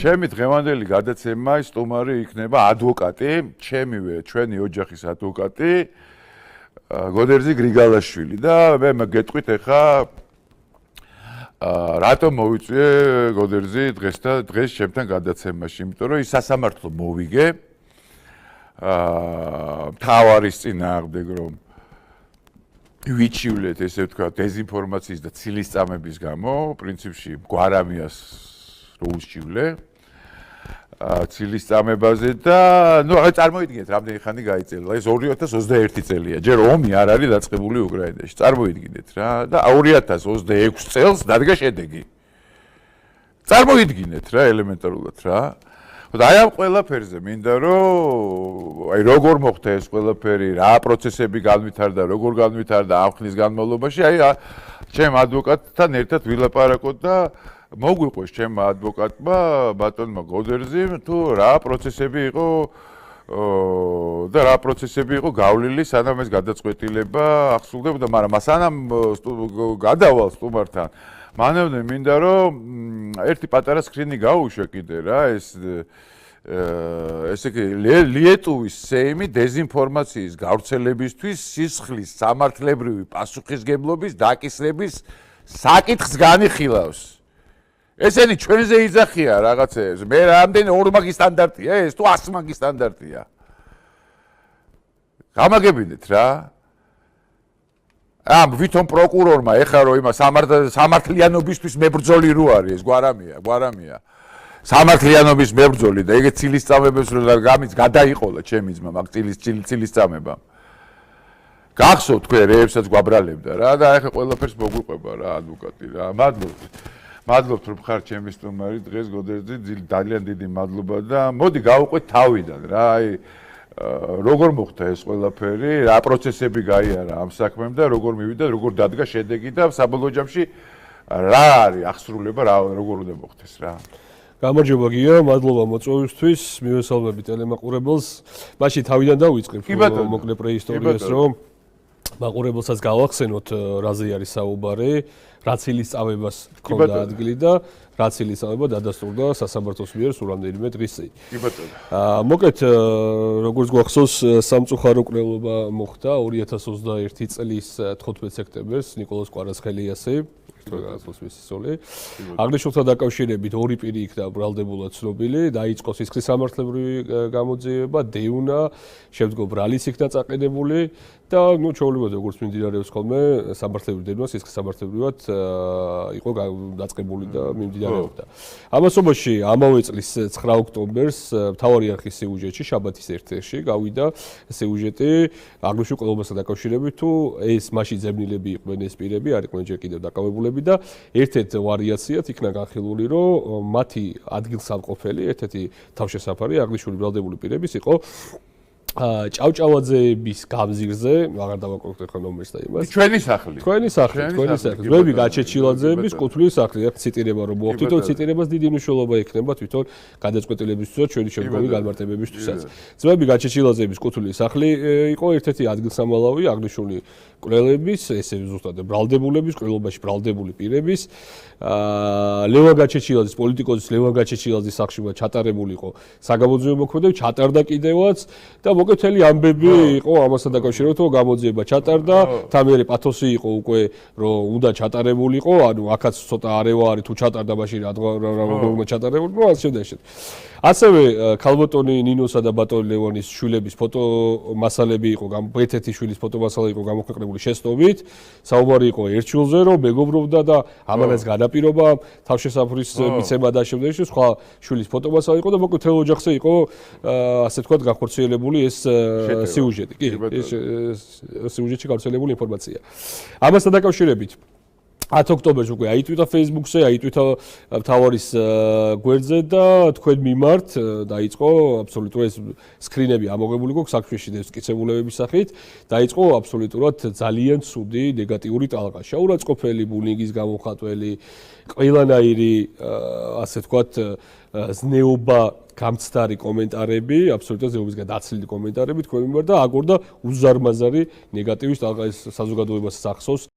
ჩემი დღევანდელი გადაცემა სტუმარი იქნება ადვოკატი, ჩემივე ჩვენი ოჯახის ადვოკატი გოდერძი გრიგალაშვილი და მე გეტყვით ახლა რატომ მოვიწვიე გოდერძი დღეს ჩემთან გადაცემაში, იმიტომ რომ ის სასამართლო მოვიგე მთავარის წინააღმდეგ რომ ვიჩივლეთ ესე ვთქვა დეზინფორმაციის და ცილისწამების გამო, პრინციპში გვარამიას რო უშივლე ცილისწამებაზე და წარმოიდგინეთ რამდენი ხანი გაიწელა ეს 2021 წელია ჯერ ომი არ არის დაწყებული უკრაინაში წარმოიდგინეთ რა და 2026 წელს დადგა შედეგი წარმოიდგინეთ რა ელემენტარულად რა და აი ამ ყველაფერზე მინდა რომ აი როგორ მოხდა ეს ყველაფერი რა პროცესები განვითარდა როგორ განვითარდა ამ ხნის განმავლობაში აი ჩემ ადვოკატთან ერთად ვილაპარაკოთ და მოგვიყვეს ჩემმა ადვოკატმა ბატონმა გოდერძიმ თუ რა პროცესები იყო და რა პროცესები იყო გავლილი სანამ ეს გადაწყვეტილება ახსულდებოდა მაგრამ სანამ გადავალ სტუმართან მანამდე მინდა რომ ერთი პატარა სკრინი გაუშვე კიდე რა ესე იგი ლიეტუვის სეიმი დეზინფორმაციის გავრცელებისთვის სისხლის სამართლებრივი პასუხისგებლობის დაკისრების საკითხს განიხილავს ესენი ჩვენზე იძახია რაღაცეებს მე რამდენი 2 მაგის სტანდარტია ეს თუ 100 მაგის სტანდარტია გამაგებინეთ რა ამ ვითომ პროკურორმა ეხა რომ იმას სამართლიანობისთვის მებრძოლი რო არის ეს გვარამია სამართლიანობის მებრძოლი და ეგეც ცილისწამებებს რო გამიც გადაიყოლა ჩემი ძმა მაგ ცილისწამებამ გახსოვთ თქვენ რეებსაც გვაბრალებდა რა და ეხა ყველაფერს მოგვიყვება რა ადვოკატი რა მადლობთ რომ ხარ ჩემი სტუმარი დღეს გოდერძი ძალიან დიდი მადლობა და მოდი გავუყვეთ თავიდან რა აი როგორ მოხდა ეს ყველაფერი რა პროცესები გაიარა ამ საქმემ და როგორ მივიდა როგორ დადგა შედეგი და საბოლოო ჯამში რა არის აღსრულება როგორ უნდა მოხდეს რა გამარჯობა გია მადლობა მოწვევისთვის მივესალმები ტელემაყურებელს მაშინ თავიდან დავიწყებ მოკლე პრეისტორიას რომ მაყურებელსაც გავახსენოთ რაზე არის საუბარი რა ცილისწამებას ჰქონდა ადგილი და რა ცილისწამება დადასტურდა სასამართლოს მიერ სულ რამდენიმე დღის წინ. მოკლედ როგორც გვახსოვს სამწუხარო კვლევა მოხდა 2021 წლის 15 სექტემბერს ნიკოლოზ კვარაცხელიასზე აღნიშნულთან დაკავშირებით ორი პირი იქნა ბრალდებულად ცნობილი, დაიწყო სისხლის სამართლებრივი გამოძიება, დეუნა, შემდგომ ბრალიც იქნა წაყენებული და ჩვეულებრივად როგორც მიმდინარეობს ხოლმე სამართლებრივი დეუნა სისხლის სამართლებრივად იყო დაწყებული და მიმდინარეობდა. ამასობაში ამავე წლის 9 ოქტომბერს მთავარი არხის სიუჟეტში შაბათის ერთ-ერთში გავიდა სიუჟეტი აღნიშნულ კვლევასთან დაკავშირებით თუ ეს მაშინ ზემნილები იყვნენ ეს პირები არ იყვნენ ჯერ კიდევ დაკავებულები და ერთ-ერთ ვარიაციად იქნა განხილული, რომ მათი ადგილსამყოფელი, ერთ-ერთი თავშესაფარი აღნიშნული ბრალდებული პირების იყო ჭავჭავაძეების გამზირზე, აღარ დავაკროთ ახლა ნომერს და იმას. ჩვენი სახლი. თქვენი სახლი. ძმები გაჩეჩილაძეების კუთვნილი სახლი. აქ ციტირება რომ მოხდა, თვითონ ციტირებას დიდი მნიშვნელობა ექნება თვითონ გადაწყვეტილებისთვისაც ჩვენი შემდგომი განმარტებებისთვისაც. ძმები გაჩეჩილაძეების კუთვნილი სახლი იყო ერთ-ერთი ადგილსამალავი აღნიშნული კვლელების, ესე ზუსტად ბრალდებულების, კვლელობაში ბრალდებული პირების. ლევან გაჩეჩილაძის პოლიტიკოსის ლევან გაჩეჩილაძის სახლში ჩატარებული იყო საგამოძიებო მოქმედება, ჩატარდა კიდევაც და მოკეთილი ამბები იყო ამასთან დაკავშირებით, რომ გამოძიება ჩატარდა, თამიერი პათოსი იყო უკვე, რომ უნდა ჩატარებულიყო, ანუ აქაც ცოტა არევა არის თუ ჩატარდა მაშინ რა ჩატარებული, ნუ ასე შედაშეთ. ასევე ქალბატონი ნინოსა და ბატონი ლევანის შვილების ფოტომასალები იყო, ერთ-ერთი შვილის ფოტომასალა იყო გამოქვეყნებული შეცდომით, საუბარი იყო ერთ შვილზე, რომ მეგობრობდა და ამანაც განაპირობა თავშესაფრის მიცემა და შემდეგში სხვა შვილის ფოტომასალა იყო და მოკლედ თელ ოჯახზე იყო ასე ვთქვათ განხორციელებული ეს სიუჟეტი. კი, ეს სიუჟეტში გავრცელებული ინფორმაცია. ამასთან დაკავშირებით 10 ოქტომბერს უკვე აიტვიტა Facebook-ზე, აიტვიტა მთავარის გვერდზე და თქვენ მიმართ დაიწყო აბსოლუტურად ეს სკრინები ამოღებული გვაქვს საქმეში დევსკიცებულებების სახით, დაიწყო აბსოლუტურად ძალიან ცუდი ნეგატიური ტალღა. შეურაცხყოფელი, ბულინგის გამოხატველი, ყველანაირი ასე ვთქვათ ზნეობა გამცდარი კომენტარები, აბსოლუტურად ზეობისგან დაცლილი კომენტარები თქვენ მიმართ და აგორდა უზარმაზარი ნეგატივის ტალღა ეს საზოგადოებას ახსოვს.